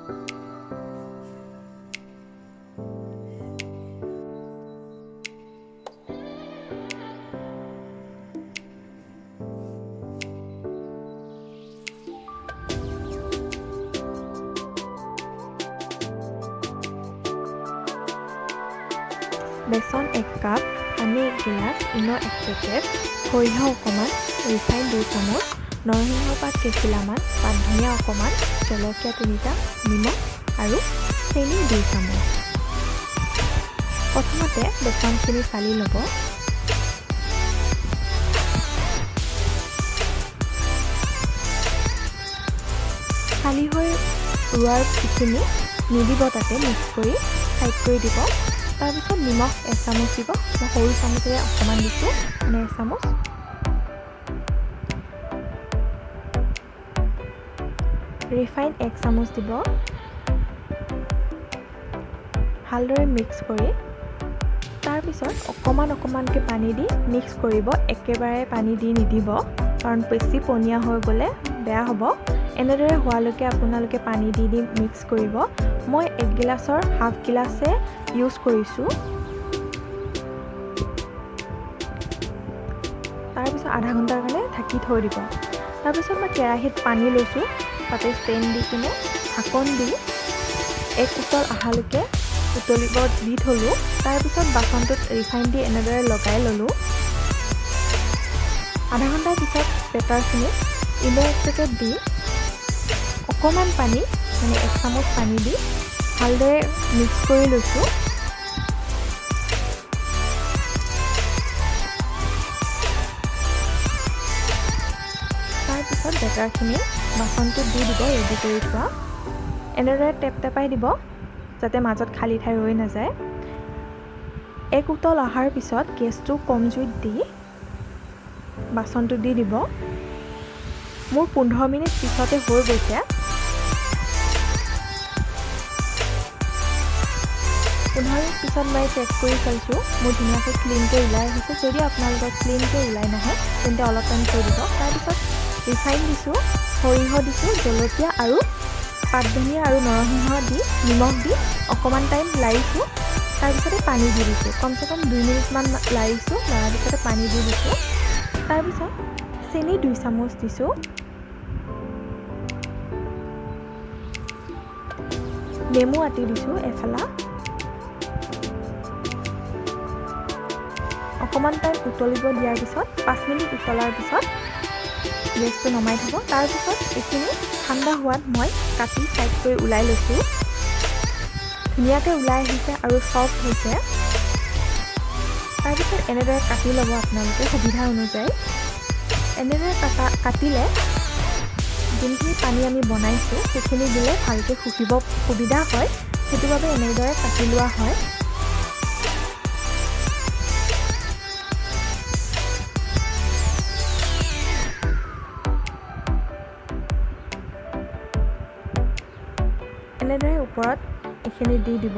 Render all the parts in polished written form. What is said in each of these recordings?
বেচন 1 cup, পানী 1 গিলাচ, ইনো 1 packet, সৰিয়হ অকণমান, ৰিফাইন 2 চামুচ, নৰসিংহ পাত কেইখিলামান, পাত ধনিয়া অকণমান, জলকীয়া 3টা, নিমখ আৰু চেনি 2 চামুচ। প্ৰথমতে বেচনখিনি চালি ল'ব। চালি হৈ ৰোৱাৰ পিছখিনি নিদিব, তাতে মিক্স কৰি চাইড কৰি দিব। তাৰপিছত নিমখ 1 চামুচ দিব, মই সৰু চামুচেৰে অকণমান দিছোঁ, মানে 1 চামুচ। ৰিফাইন 1 চামুচ দিব। ভালদৰে মিক্স কৰি তাৰপিছত অকণমানকৈ পানী দি মিক্স কৰিব। একেবাৰে পানী দি নিদিব, কাৰণ বেছি পনীয়া হৈ গ'লে বেয়া হ'ব। এনেদৰে হোৱালৈকে আপোনালোকে পানী দি মিক্স কৰিব। মই 1 গিলাচৰ হাফ গিলাচে ইউজ কৰিছোঁ। তাৰপিছত আধা ঘণ্টাৰ কাৰণে ঢাকি থৈ দিব। তাৰপিছত মই কেৰাহীত পানী লৈছোঁ, তাতে ষ্টেণ্ড দি কিনে ঢাকন দি 1 উতল অহালৈকে উতলিব দি থ'লোঁ। তাৰপিছত বাচনটোত ৰিফাইন দি এনেদৰে লগাই ল'লোঁ। আধা ঘণ্টাৰ পিছত বেটাৰখিনি ইনো 1 পেকেট দি অকণমান পানী, মানে 1 চামুচ পানী দি ভালদৰে মিক্স কৰি লৈছোঁ। তাৰপিছত বেটাৰখিনি বাচনটোত দি দিব, ৰেডি কৰি থোৱা। এনেদৰে টেপাই দিব, যাতে মাজত খালী ঠাই ৰৈ নাযায়। 1 উতল অহাৰ পিছত গেছটো কম জুইত দি বাচনটো দি দিব। মোৰ 15 মিনিট পিছতে হৈ গৈছে। 15 মিনিট পিছত মই চেক কৰি চাইছোঁ, মোৰ ধুনীয়াকৈ ক্লিনকৈ ওলাই আহিছে। যদি আপোনালোকৰ ক্লিনকৈ ওলাই নাহে তেন্তে অলপ টাইম থৈ দিব। তাৰপিছত ৰিফাইন দিছোঁ, সৰিয়হ দিছোঁ, জলকীয়া আৰু পাত ধনিয়া আৰু নৰসিংহ দি নিমখ দি অকণমান টাইম লাৰিছোঁ। তাৰপিছতে পানী দি দিছোঁ, কমচে কম 2 মিনিটমান লাৰিছোঁ। লৰাৰ পিছতে পানী দি দিছোঁ। তাৰপিছত চেনি 2 চামুচ দিছোঁ। নেমু আটি দিছোঁ এফালা। অকণমান টাইম উতলিব দিয়াৰ পিছত 5 মিনিট উতলাৰ পিছত গেছটো নমাই থ'ব। তাৰপিছত এইখিনি ঠাণ্ডা হোৱাত মই কাটি চাইড কৰি ওলাই লৈছোঁ। ধুনীয়াকৈ ওলাই আহিছে আৰু ছফ্ট হৈছে। তাৰপিছত এনেদৰে কাটি ল'ব আপোনালোকে সুবিধা অনুযায়ী। এনেদৰে কাটিলে যোনখিনি পানী আমি বনাইছোঁ সেইখিনি দিলে ভালকৈ শুকিব সুবিধা হয়, সেইটো বাবে এনেদৰে কাটি লোৱা হয়। এনেদৰে ওপৰত এইখিনি দি দিব,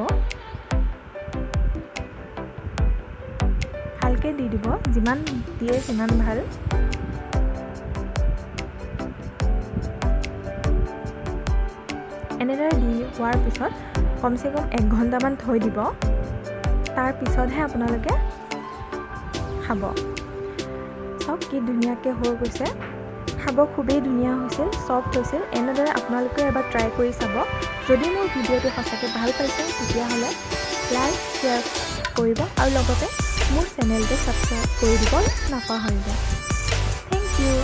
ভালকৈ দি দিব, যিমান দিয়ে সিমান ভাল। এনেদৰে দি হোৱাৰ পিছত কমচে কম 1 ঘণ্টামান থৈ দিব। তাৰপিছতহে আপোনালোকে খাব। চাওক কি ধুনীয়াকৈ হৈ গৈছে, খাব খুবেই ধুনীয়া হৈছিল, ছফ্ট হৈছিল। এনেদৰে আপোনালোকে এবাৰ ট্ৰাই কৰি চাব। যদি মোৰ ভিডিঅ'টো সঁচাকৈ ভাল পাইছে তেতিয়াহ'লে লাইক শ্বেয়াৰ কৰিব আৰু লগতে মোৰ চেনেলটো ছাবস্ক্ৰাইব কৰি দিব নাপাহৰিব। Thank U.